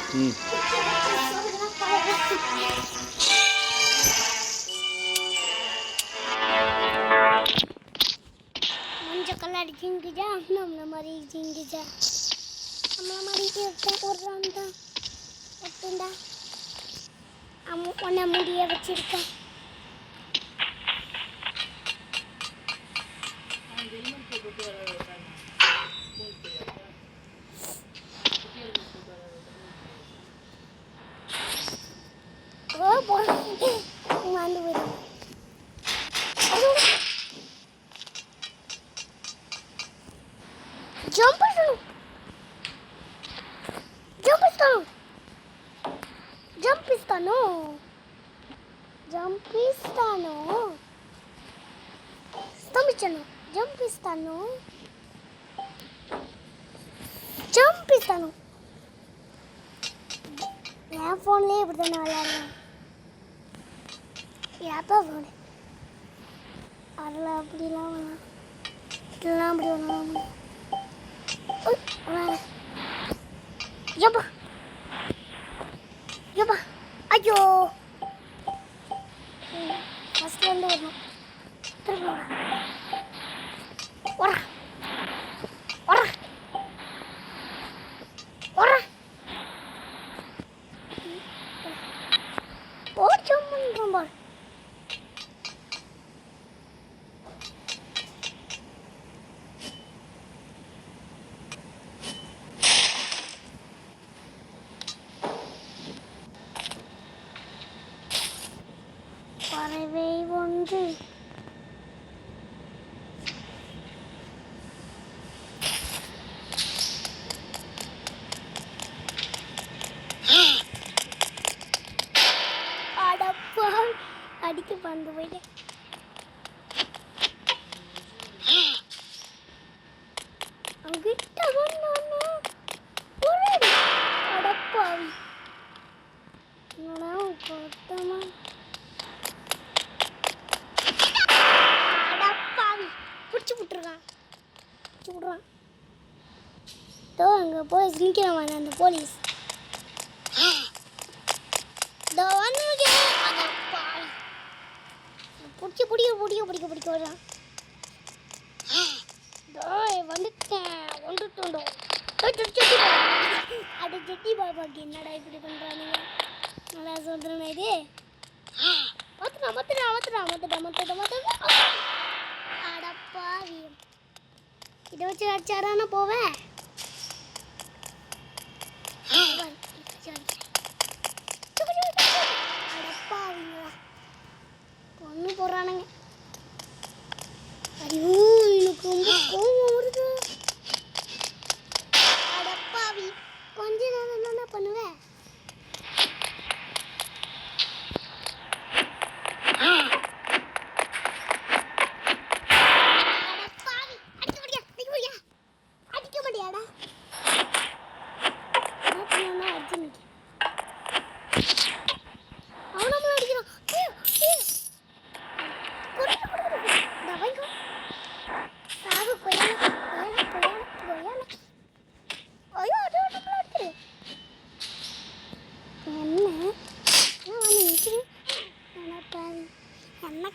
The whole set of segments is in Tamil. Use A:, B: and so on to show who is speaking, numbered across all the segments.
A: மஞ்சள் கலர் ஜிங்குஜா நம்மள மாதிரி ஜிங்குஜா நம்மள மாதிரி போடுறான்டா ஒட்டுண்டா ஒன்ன முடிய வச்சிருக்கேன். வந்து விடும் ஜம்ப் பண்ணணும் ஜம்ப் இஸ்தானோ என் ஃபோன்லேயே இப்படி தானே விளையாடுறேன். எப்போ ஃபோனு அதில் அப்படிலாம் வேணாம், இதெல்லாம் அப்படி வேணாம். யப்பா யப்பா ஐயோ ஃபஸ்ட்லேருந்து வரணும். திரும்ப வரா வரா வரா போச்சோம் ரொம்ப பறவை ஒன்று அடப்பா அடிக்க பந்து போயிட்டேன். அங்கிட்ட அடப்பாவி பார்த்தமா பிடிச்சி விட்டுருக்கான் விட்றான். தோ அங்கே போய் நிற்கிறவன் அந்த போலீஸ் பிடிச்சி பிடிக்க வரான். வந்துட்டேன் வந்துட்டோண்டோ அது ஜெட்டி பாபாக்கு என்னடா இப்படி பண்ணுறானுங்க. நல்லா சொல்கிறேன் இது அடப்பாவி இதை வச்சு அடிச்சாரான போவேன். அடப்பாவிங்களா பொண்ணு போடுறானுங்க. ஐயோ எனக்கு ரொம்ப கோவம் வருது. அடப்பாவி கொஞ்ச நேரம் என்ன பண்ணுவேன்.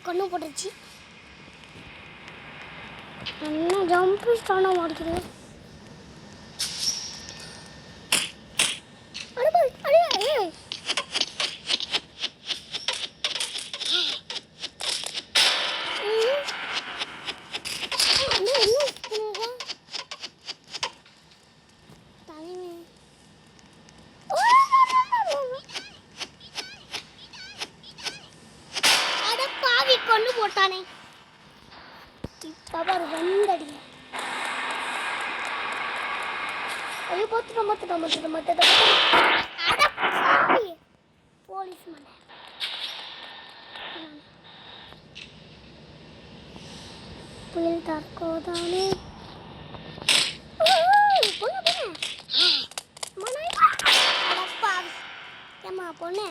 A: கொண்டு போட்டுருச்சு என்ன ஜம்ப் ஸ்டான மாட்டிக்கிறேன். கொண்டு போட்டானே இப்ப வந்தடி. ஐயோ பார்த்துட்டோம் போலீஸ் மண்ட புயல் தாக்கோதானே ஏம்மா பொண்ணு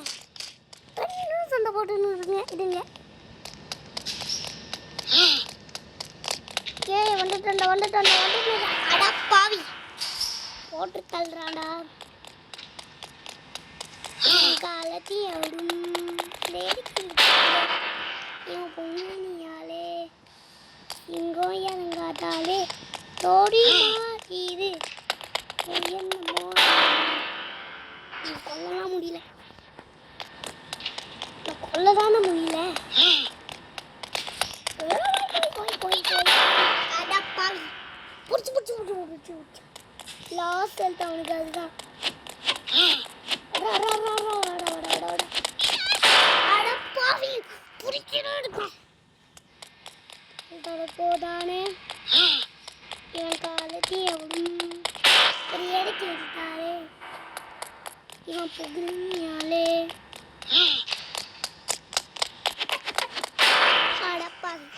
A: சண்டை போட்டுன்னு இதுங்க. வந்துட்டேன் அடப்பாவி போட்டு தள்ளுறாடா. காலத்தையும் அவடும் இவன் பொங்கனியாலே இங்கும் இறங்காதாலே தோடி மாறிது என்னமோ கொல்லலாம் முடியல கொல்லதானே முடியல புடிச்சு புடிச்சு புடிச்சு புடிச்சு புடிச்சு லாஸ்ட் ஹெல்த் அவனுக்கு அதுதான் போதானே இவன் காலத்தையும் எவடும் ஒரு இடத்து எடுத்தாலே இவன் புகழியாலே அடப்பாவி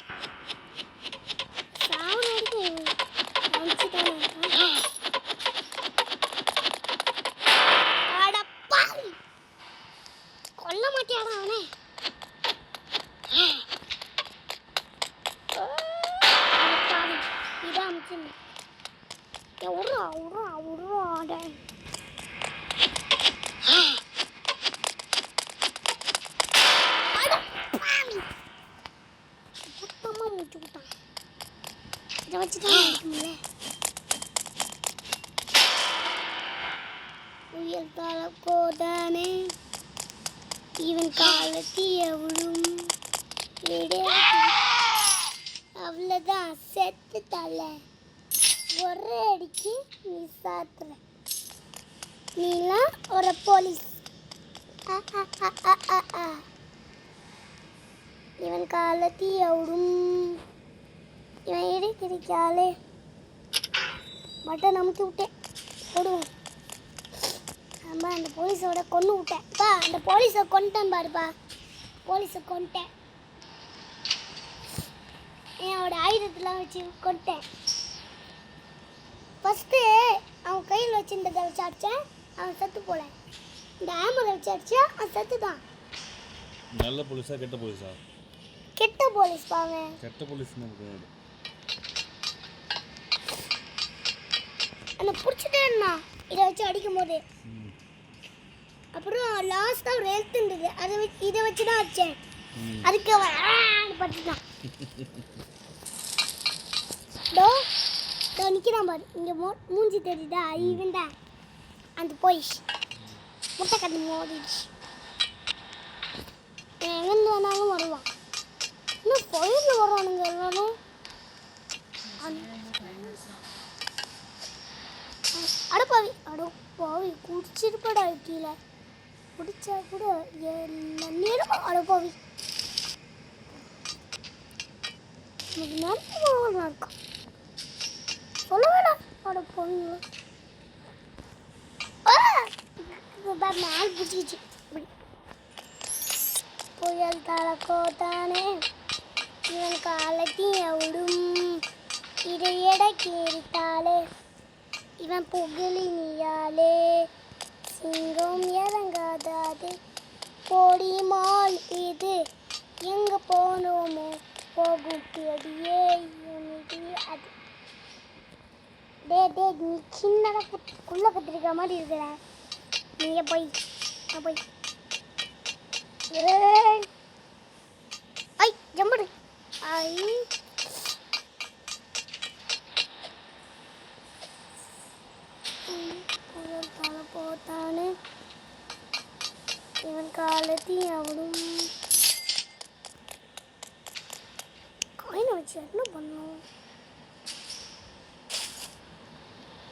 A: சாவர வரைக்கும் வந்துச்சுதானே அடப்பாவி கொல்ல மாட்டியாடா அவனே அடப்பாவி இதான் அமிச்சு உருவா உருவா உருவாட சுத்தமாக முடிச்சு விட்டான் இதை வச்சு தான் இருக்கும்ல உயர் கால கோதானே இவன் காலத்தி எவளும் அவ்வளோதான் செத்து தலை ஒரே அடிக்கு நீ சாத்துற நீலாம் ஒரு போலீஸ் இவன் காலத்தி எவடும் இவன் கிடைக்காலே பட்டன் அமுக்கி விட்டேன் போடுவோம் ஆமா அந்த போலீஸோட கொன்று விட்டேன்ப்பா அந்த போலீஸை கொண்டுட்டேன் பாருப்பா போலீஸை கொண்டுட்டேன் என்னோட ஆயுதத்தெலாம் வச்சு கொண்டுட்டேன் ஃபஸ்ட்டு அவன் கையில் வச்சுருந்ததை வச்சு அடித்தேன் அவன் செத்து போல இந்த ஆமரை வச்சு அடிச்சா அவன் செத்து தான்
B: நல்ல போலீஸா கெட்ட போலீஸா
A: கெட்ட போலீஸ் பாங்க
B: கெட்ட போலீஸ்
A: அந்த பிடிச்சிட்டே இருந்தான் இதை வச்சு அடிக்கும் போது அப்புறம் லாஸ்ட்டாக ஒரு ஹெல்த் இருந்தது அதை வச்சு இதை வச்சு தான் வச்சேன் அதுக்கு அவன் பட்டுட்டான் டோ டோ நிற்கிறான் பாரு இங்கே மூஞ்சி தெரியுதா இவன்டா அந்த போயிஷ் முட்டை கட்டி மோதிடுச்சு எங்கேருந்து வேணாலும் வருவான் இன்னும் ஃபயரில் வருவானுங்க எல்லாரும் அடப்பாவி குடிச்சிருப்படா கீழே குடிச்சா கூட எல்லா நேரமும் அடப்பாவி நல்லா இருக்கான் சொல்ல வேணாம் அடப்பாவிங்களா மேல் பிடிச்சிச்சு புயல் தலக்கோத்தானே இவன் காலத்தையும் எவடும் இடையட கேரித்தாலே இவன் புகழி நீயாலே சிங்கம் இறங்காதாது போடி மால் இது எங்கே போனோமோ போகும் பெடியே அது டே நீ சின்னதாக குள்ள கத்திரிக்கிற மாதிரி இருக்கிற நீயே போய் போய் ஐ ஜம்படு ஐ போத்தானே இவன் காலத்தையும் அவனும் காயினை வச்சு என்ன பண்ணும்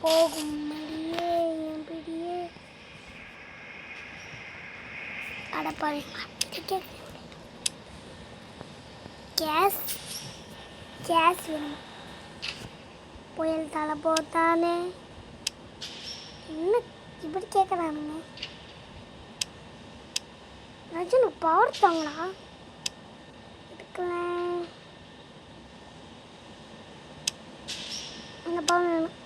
A: போகும் மடியே என் பிடியே அடப்பாரு கேஸ் வேணும் புயல் தலை போத்தானே என்ன இப்படி கேட்குறானுங்க ரஜினி பவர் தாங்களா எடுக்கலாம் அந்த பவர் வேணும்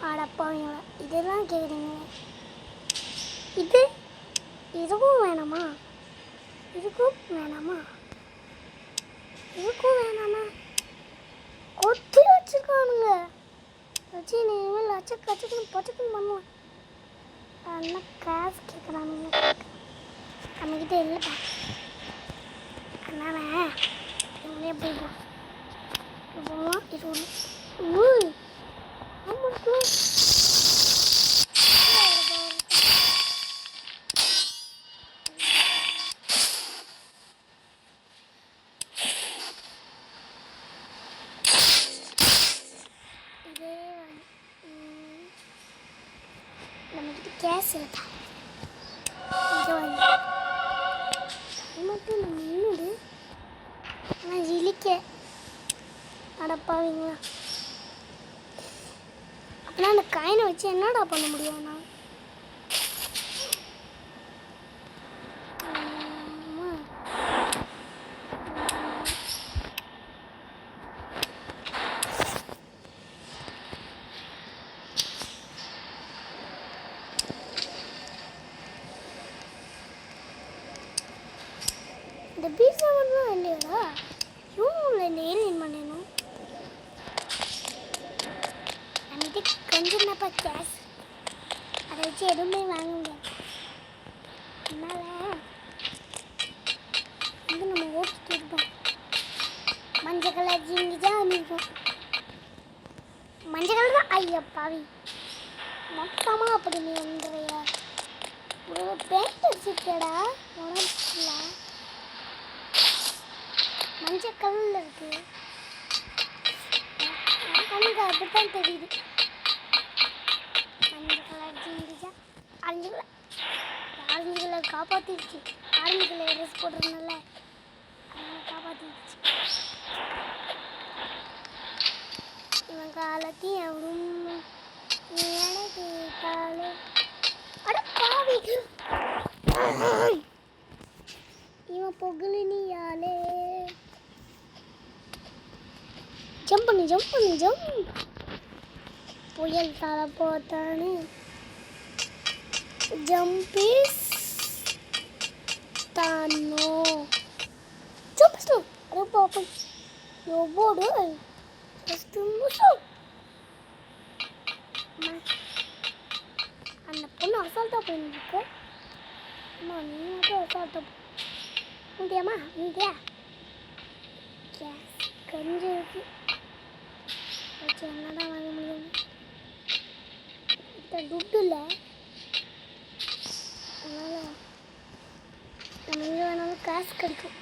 A: ஆடப்பாவீங்களா இதெல்லாம் கேட்குறீங்க இதுவும் வேணாமா இதுக்கும் வேணாமா கொத்தி வச்சுருக்கானுங்க வச்சு இனிமேல் லட்சக்கச்சுக்குன்னு பச்சைக்குன்னு பண்ணுவேன் என்ன காசு கேட்குறானுங்க நம்மக்கிட்ட இல்லைப்பா. அதனால் இவங்களே போய்ப்போம். போவோம் இது ஒன்று. ஆமாம் இதே நம்மக்கிட்ட கேஸ் இருக்கா இங்கே வந்து மட்டும் நம்ம இன்னொரு ஆனால் இழிக்க அடப்பாவீங்களா. அப்படின்னா அந்த காயினை வச்சு என்னடா பண்ண முடியும்? நான் இந்த பீஸா மட்டும் இல்லையாடா, இவங்க இந்த ஏலியன் பண்ணணும். நம்மகிட்ட கொஞ்சம் என்னப்பா கேஷ், அதை வச்சு எதுவுமே வாங்க முடியாது. அதனால வந்து நம்ம ஓட்டிட்டு இருப்போம். மஞ்சள் கலர் ஜீனி தான் இருக்கும். மஞ்சள் கலர் தான். ஐயா பாவி, மொத்தமாக அப்படி நீ வந்துடுறியா? ஒரு பெயிண்ட் அடிச்சுட்டடா உடம்புல. மஞ்சள் கலரில் இருக்கு. கண்ணுக்கு அப்படித்தான் தெரியுது. மஞ்சள் கலர் ஜீண்டிஜா ஆரஞ்சு கலர் காப்பாற்றிடுச்சு. ஆரஞ்சு கலர் ட்ரெஸ் போட்டிருந்தல அதனால் காப்பாற்றிடுச்சு. இவன் காலத்தையும் அவரும் எனக்கு காலு அட பாவி. இவன் பொகுலினியாலே ஜம்ப் பண்ணு ஜம்ப் பண்ணு ஜம்ப். புயல் தலை போத்தானு ஜம்பீஸ் தானோ ஜம்ப் ஸ்லோ. அட பாப்பா எவ்வளோ ஜஸ்ட் முஷம். அந்த பொண்ணு அசால்ட்டாக போயிருக்கு. அம்மா நீ மட்டும் அசால்ட்டாக போ முடியாமா? முடியா கேஸ் கொஞ்சம் இருக்கு. வச்சு என்னடா வாங்க முடியும்? இப்போ துட்டு இல்லை. அதனால் நம்ம எங்கே வேணாலும் காசு கிடைக்கும்.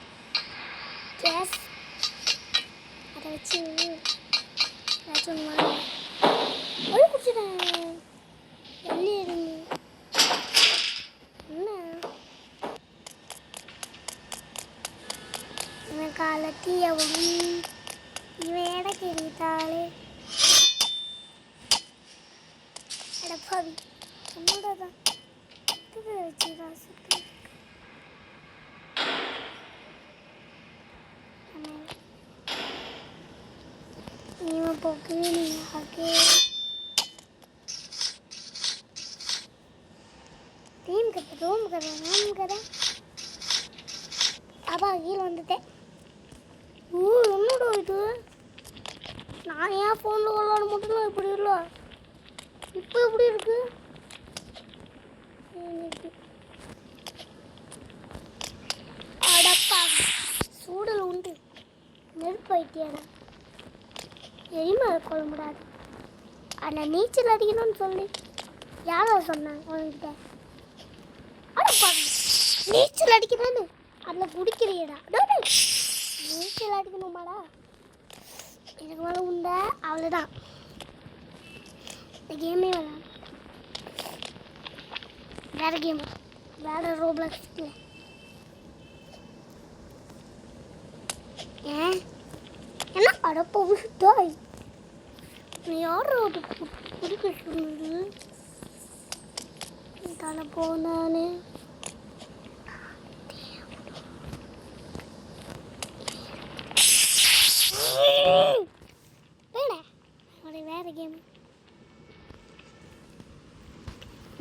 A: கேஸ் அதை வச்சு ஏதாச்சும் ஒன்று வாங்க. ஒழு குடிச்சிட்டேன். வெளியே இருந்து என்ன இவன் காலத்தி எவ்வளோ இவன் எடை தெரிவித்தாலே எடப்பாவி என்னோட தான் வச்சு காசு இவன் போக்கு நீ ஆகே तीन करते रोम कर नाम करें அப்பா கீழே வந்துட்டேன். என்னடா இது? நான் ஏன் ஃபோனில் விளாட மட்டும்தான் இப்படி இல்லை, இப்போ எப்படி இருக்கு? அடப்பா சூடல் உண்டு நெருப்பு வைத்தியாடா. எரிமை கொள்ளக்கூடாது. அதில் நீச்சல் அடிக்கணும்னு சொல்லி யாரோ சொன்னாங்க உங்ககிட்ட? அடப்பா நீச்சல் அடிக்கணும்னு அதில் குடிக்கிறியடா. நீச்சல் அடிக்கணுமாடா? எனக்கு மேலே உண்டா அவ்வளோதான். இந்த கேமே விளாட வேறு கேம் வேறு ரோப்ளாக்ஸ் இல்லை. ஏன் என்ன அடப்போ விட்டாய்? நீ யார் குடிக்க சொன்னது? தானே போனானே வேற கேம்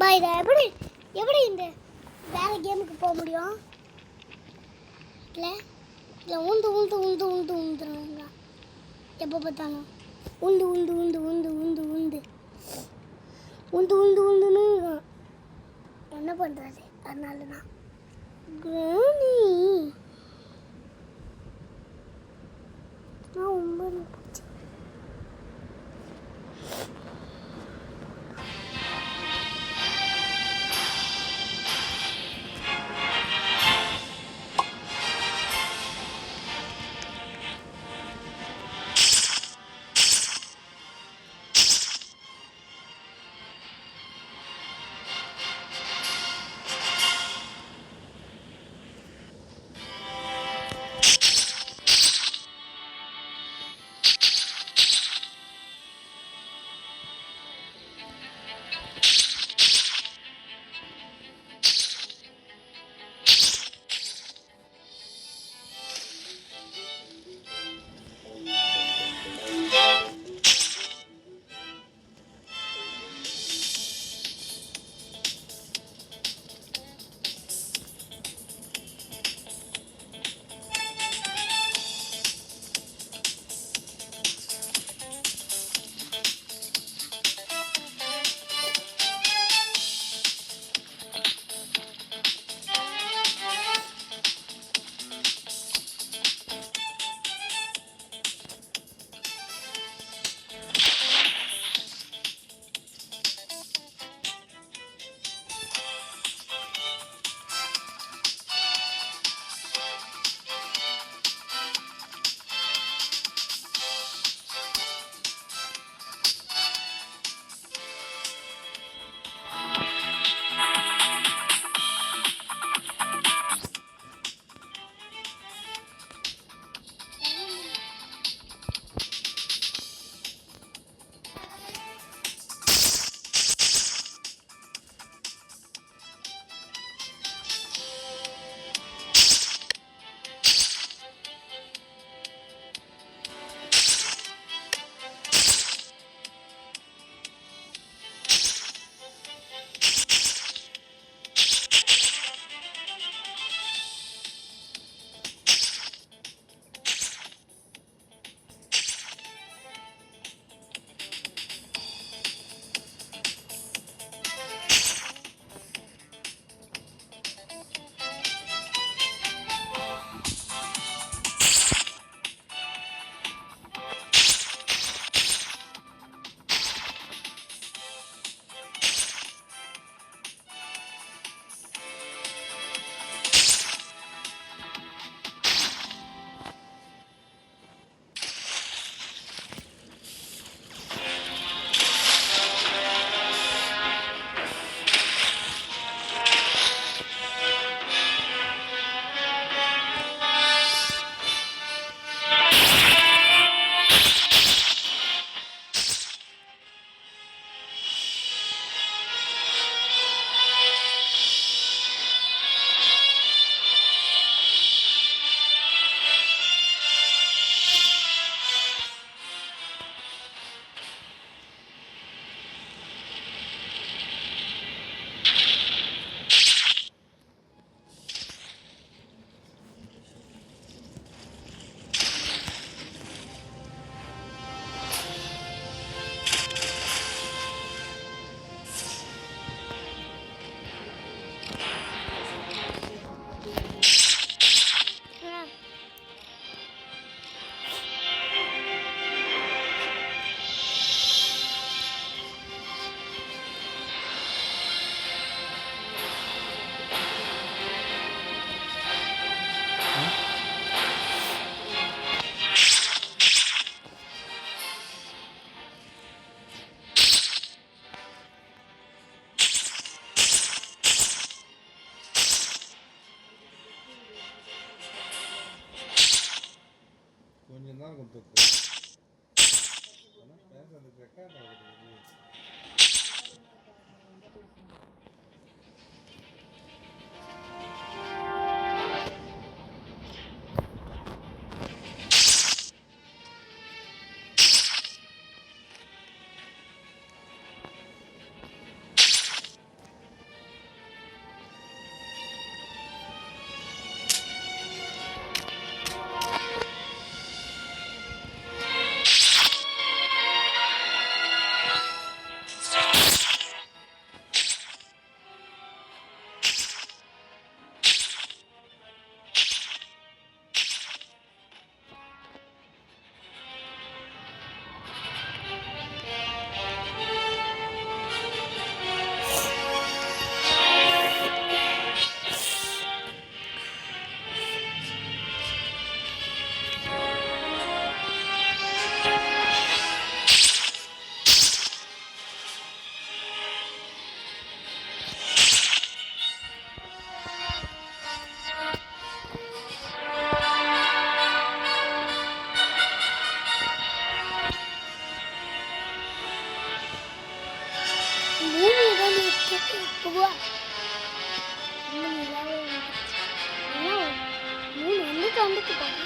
A: பாய். எப்படி எப்படி இந்த வேற கேமுக்கு போக முடியும்? இல்லை இல்லை உண்டு உண்டு உண்டு உண்டு உண்டுறாங்க எப்போ பார்த்தாலும். உண்டு உண்டு உண்டு உண்டு உண்டு உண்டு உண்டு உண்டு உண்டுன்னு பண்ணுறாரு, அதனால தான் கிராணி நான் ரொம்ப பிடிச்சி.
B: கொஞ்சம் தான் இருக்கும் தூக்கு. ஆனால் பேசுறதுக்கு ரெக்கார்ட் ஆகுது.
A: இந்த நிலாவே வந்துருச்சு. என்ன மூணு வந்துட்டு பாரு.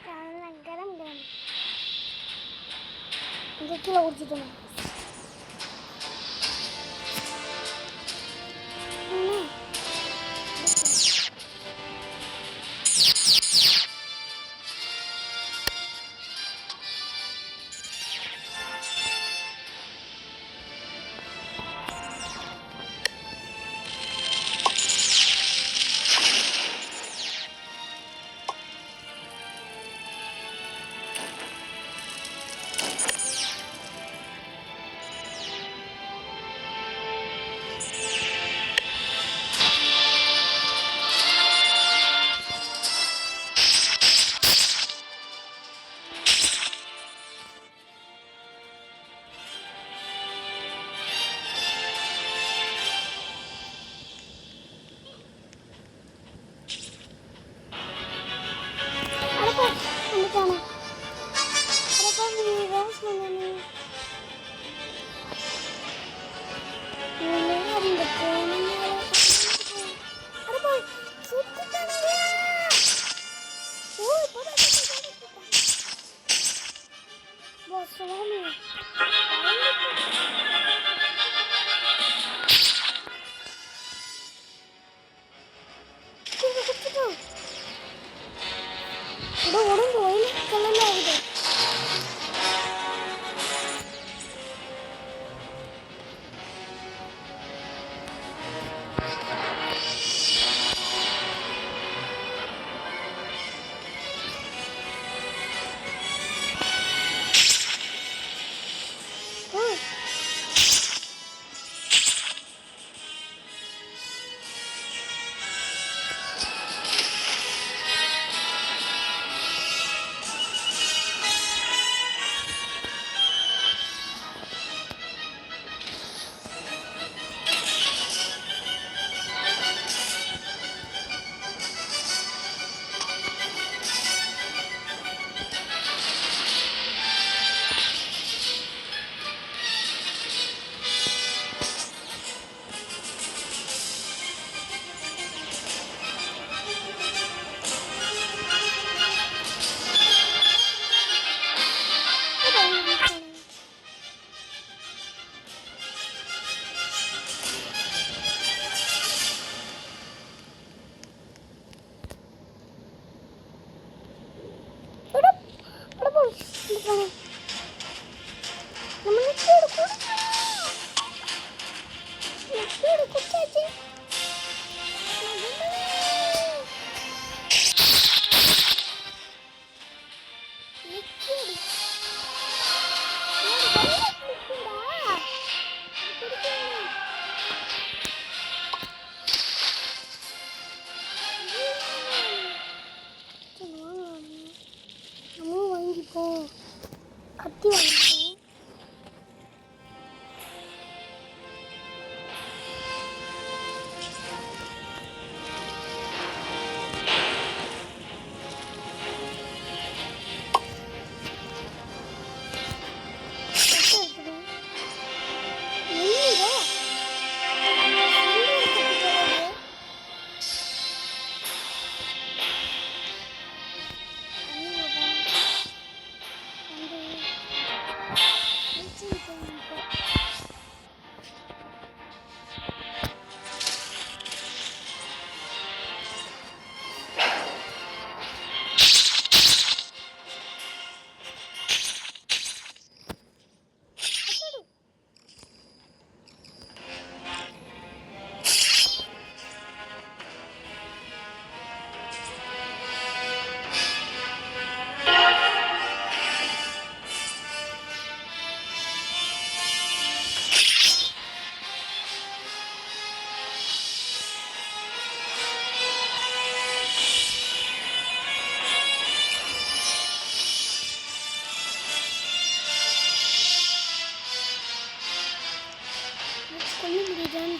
A: கரம் கரம் இங்கே கீழே குடிச்சிட்டோம். உடம்பு ஒயிட் கலர்ல ஆகுது. கத்தி வாங்கிட்டோம்.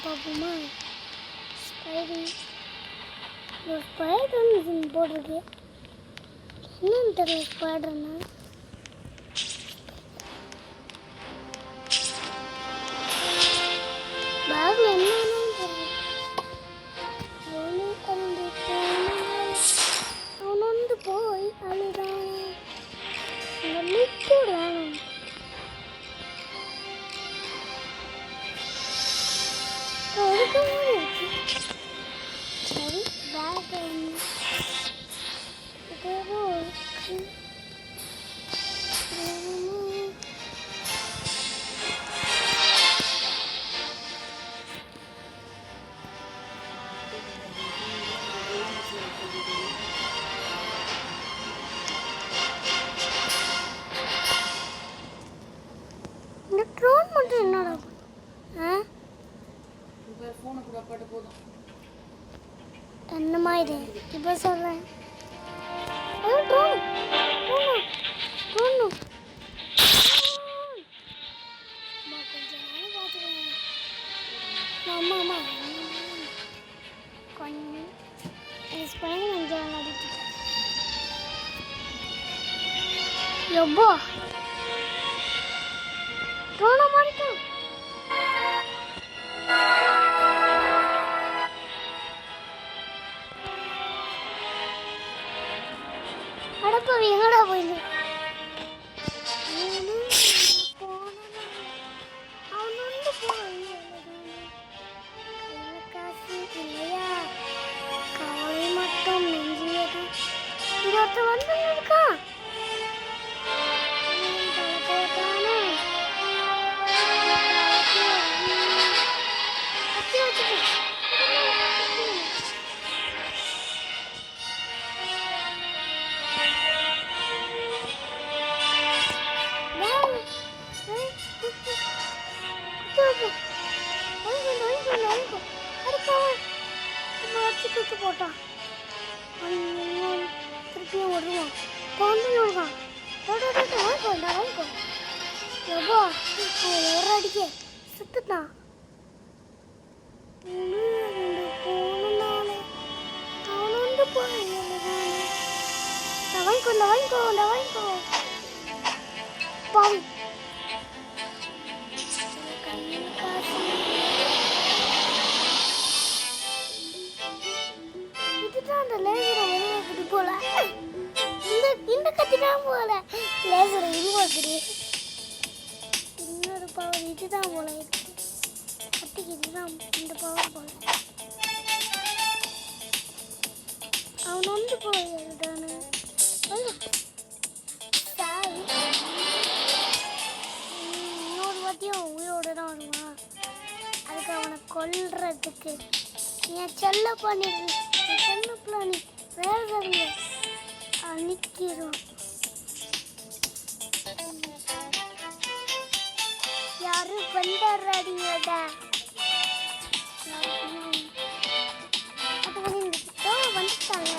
A: பார்ப்போமா? ஸ்பைடர் ஒரு ஸ்பைடர்னு போட்டிருக்கு. என்னன்னு தெரியல. ஸ்பைடர்னா சரி பேக் இதோ இருக்கு. இந்த ட்ரோன் மட்டும் என்னடா
C: ஃபோனை கூட அப்பாட்ட போதும்.
A: என்னம்மா இது இப்போ சொல்கிறேன். ட்ரோனு ட்ரோனு ட்ரோனு கொஞ்சம் நேரம் பார்த்துக்கிறேன். அம்மா அம்மா கொஞ்சம் ஸ்பைன் கொஞ்சம் விளையாடிட்டு எவ்வளோ ட்ரோனை மாறிட்டோம். அடப்பாவி எங்கடா போயிரு அவன் வந்து காசு இல்லையா கவலை மட்டும் நெஞ்சியது. இங்க ஒருத்தர் வந்து இருக்கா போட்டான் திருப்பியும் வருவான் குழந்தைங்க வாங்கிக்கோ எவ்வளோ ஒரு அடிக்க சுத்துட்டான். அவன் வந்து வாங்கிக்கோ பாவி இதுதான் அந்த லேசரை உருவாக்குது போல. இந்த கத்தி தான் போல லேசரை உருவாக்குது. இன்னொரு பவர் இதுதான் போல இருக்கு. கத்திக்கு இதுதான் இந்த பவர் போல. அவன் வந்து போயிருந்தானு இன்னொரு வாத்தியும் உயிரோட தான் வருவான். அதுக்கு அவனை கொல்றதுக்கு என் செல்ல பண்ணிடு செல்ல பிளானி வேறு அணிக்கிறோம். யாரும் வந்துடுறாடியோட வந்துட்டாங்க.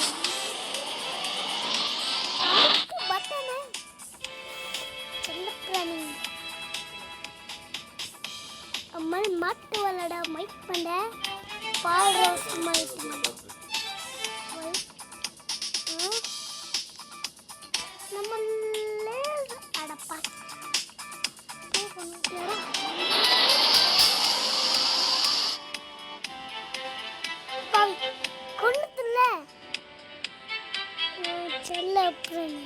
A: பட்டனே செல்ல பிளானி அம்மல் மாட்டு வளடா மைக் பண்ண பால் ரோஸ் மைக் நம்ம அடப்பா கொண்டுல செல்ல பிராணி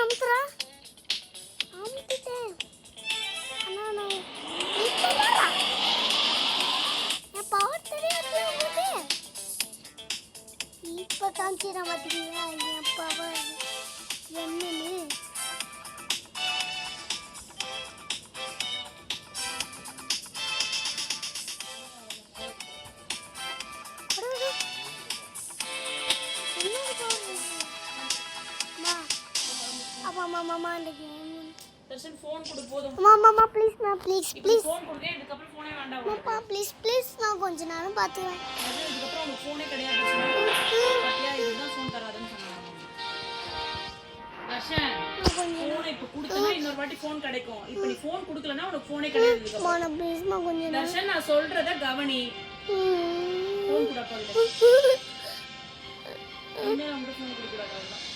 A: அமுத்துறா அமுத்திட்டேன். ஆனால் நான் என் பவர் தெரியாது உங்களுக்கு. இப்போ காமிச்சிட மாட்டீங்களா என் பவர் என்னன்னு. மாமா அந்த கேம்
C: தர்ஷன் ஃபோன் கொடு போதும்.
A: மாமா ப்ளீஸ் நான் ப்ளீஸ்
C: ஃபோன் கொடுங்க. இதுக்கு அப்புறம் ஃபோனே வேண்டாம்.
A: மாமா ப்ளீஸ் நான் கொஞ்ச நேரம் பாத்துறேன்.
C: இதுக்கு அப்புறம் உங்களுக்கு ஃபோனே கிடையாது. பத்தியா இதுதான் ஃபோன் தராதன்னு சொன்னாங்க. தர்ஷன் ஃபோன் இப்ப கொடுத்தனா இன்னொரு வாட்டி ஃபோன் கிடைக்கும். இப்போ நீ ஃபோன் கொடுக்கலனா உனக்கு ஃபோனே கிடையாது. இதுக்கு அப்புறம்
A: மாமா ப்ளீஸ் மா கொஞ்ச நேரம்.
C: தர்ஷன் நான் சொல்றத கவனி. ஃபோன் கூட போடுங்க. இன்னும் நம்ம ஃபோன் கொடுக்க கூடாது. அவ்வளவுதான்.